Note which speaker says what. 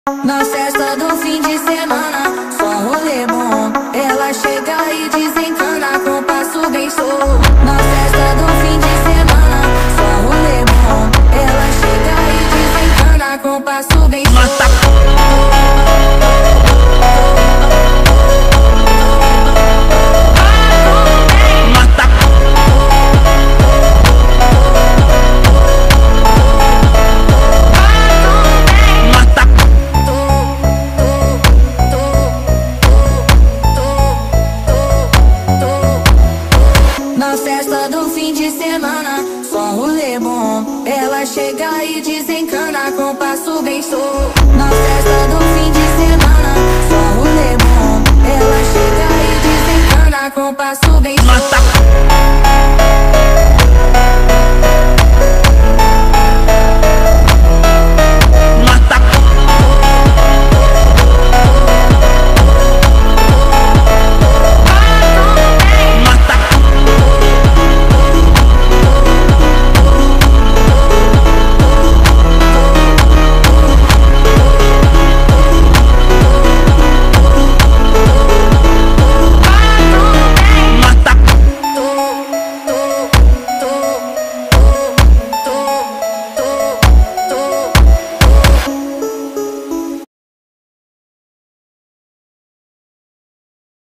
Speaker 1: Na festa do fim de semana, só um rolê bom. Ela chega e desencana com passo bem solto. Na festa do fim de semana, só um rolê bom. Ela chega e desencana com passo